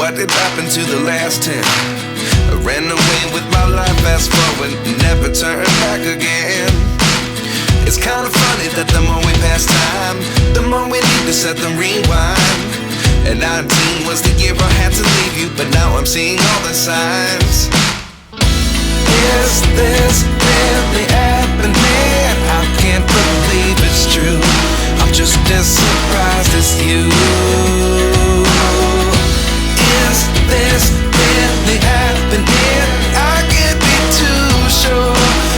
What did happen to the last 10? I ran away with my life, fast forward, never turn back again. It's kind of funny that the more we pass time, the more we need to set them rewind. And 19 was the year I had to leave you, but now I'm seeing all the signs. Is this really happening? I can't believe it's true. I'm just as surprised as you. Is this really happening? I can't be too sure,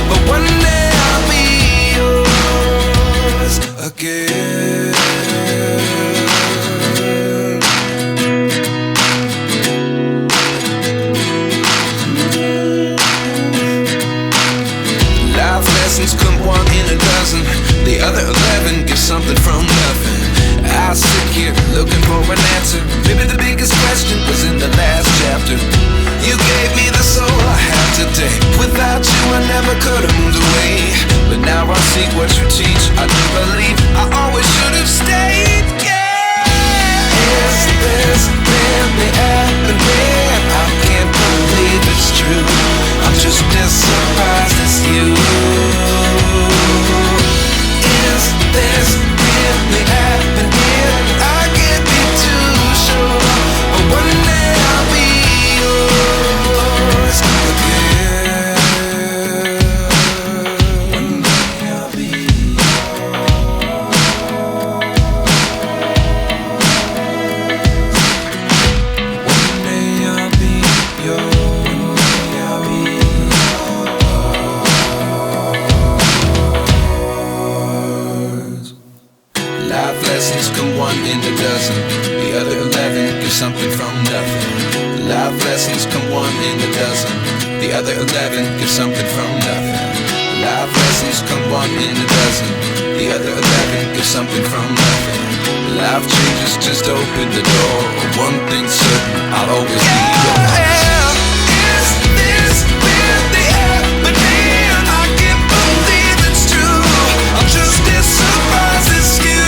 but one day I'll be yours again. Life lessons come one in a dozen. The other 11 give something from nothing. I sit here looking for an answer. Maybe the biggest question was in the last chapter. You gave me the soul I have today. Without you I never could have moved away. But now I see what you teach. I do believe I always should have stayed. Yeah. Is this really happening? I can't believe it's true. I'm just as surprised as you. Is this really happening? I can't be too sure, but one day I'll be yours again. One day I'll be yours. One day I'll be yours. One day I'll be yours. Life lessons come one in a dozen. The other 11 give something from nothing. Life lessons come one in a dozen. The other 11 give something from nothing. Life lessons come one in a dozen. The other 11 give something from nothing. Life changes, just open the door. One thing's certain, I'll always be yours. Is this really happening? I can't believe it's true. I'm just as surprised as you.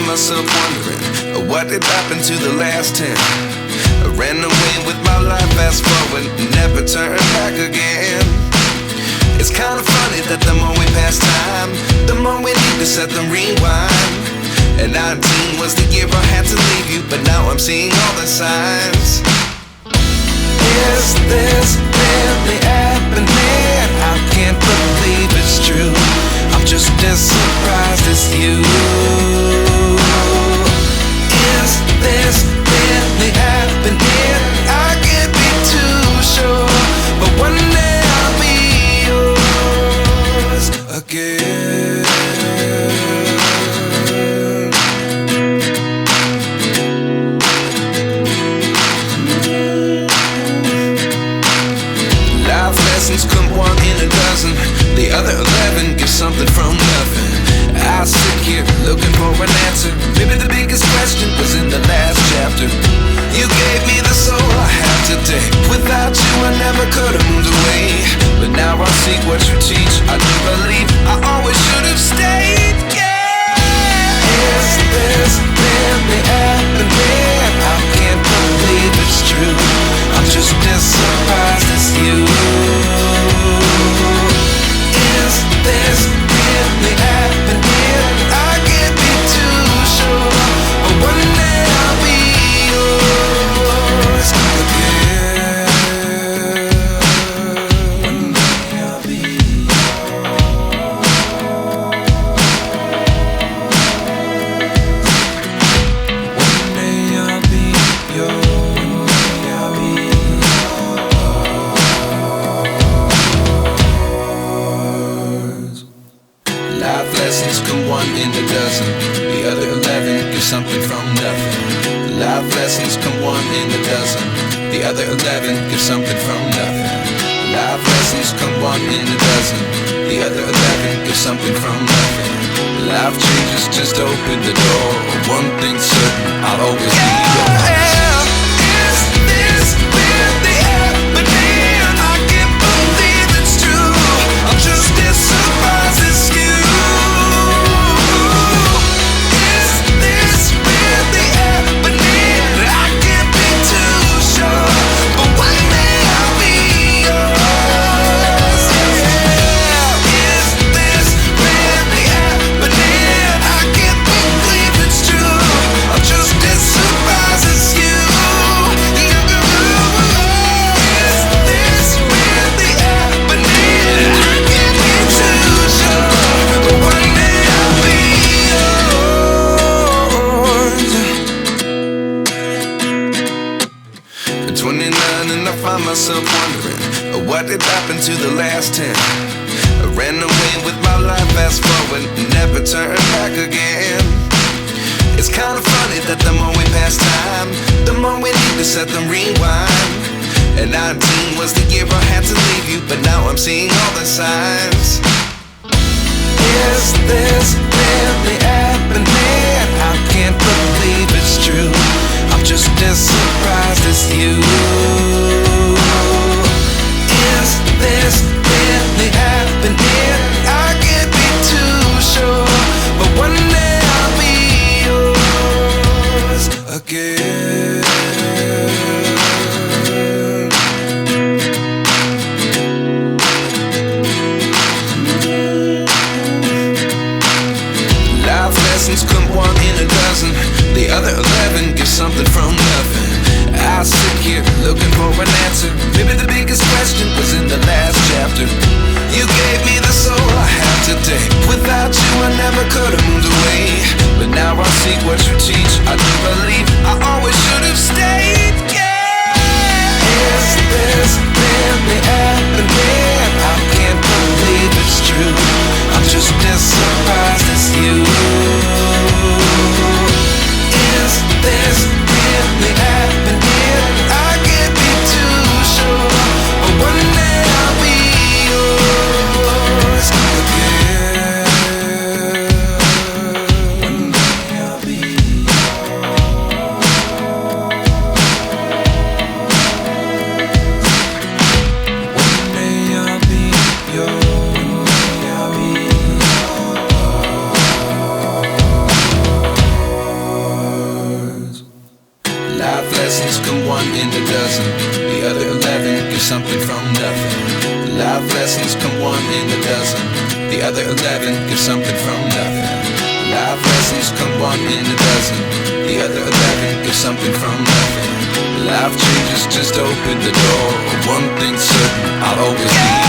Myself wondering what did happen to the last 10. I ran away with my life, fast forward, never turn back again. It's kind of funny that the more we pass time, the more we need to set them rewind. And 19 was the year I had to leave you, but now I'm seeing all the signs. Is this really happening? I can't believe it's true. I'm just as surprised as you. Is this really happening? I can't be too sure, but one day I'll be yours again. Life lessons come one in a dozen. The other 11 give something from nothing. I sit here looking for an something from nothing. Life lessons come one in a dozen. The other 11 give something from nothing. Life lessons come one in a dozen. The other 11 give something from nothing. Life changes just open the door. One thing's certain, I'll always be yours. Is this really happening? I can't believe it's true. I'm just as surprised as you. Is this really happening? I can't be too sure, but one day I'll be yours. Is this really happening? I can't believe it's true. I'm just as surprised as you. Is this really happening? I can't be too sure, but one day I'll be yours. At 29 and I find myself wondering what did happen to the last 10. I ran away with my life, fast forward, never turn back again. It's kind of funny that the more we pass time, the more we need to set the rewind. And 19 was the year I had to leave you, but now I'm seeing all the signs. Is this really happening? I can't believe it's true. I'm just as surprised as you. Is this really happening? I can't be too sure, but one day I'll be yours again. Life lessons come one in a dozen. The other 11 give something from nothing. I sit here looking for an answer. Maybe the biggest question was in the last chapter. You gave me the soul I have today. Without you I never could have moved away. But now I see what you teach. I do believe I always should have stayed. Yeah. Is this really happening? I can't believe it's true. I'm just as surprised as you. Is this really happening? I can't be too sure, but one day I'll be yours again. One day I'll be One day I'll be yours. I'll be Yours. Life lessons come one in a dozen. The other 11 give something from nothing. Life lessons come one in a dozen. The other 11 give something from nothing. Life lessons come one in a dozen. The other 11 give something from nothing. Life changes just open the door. One thing's certain, I'll always be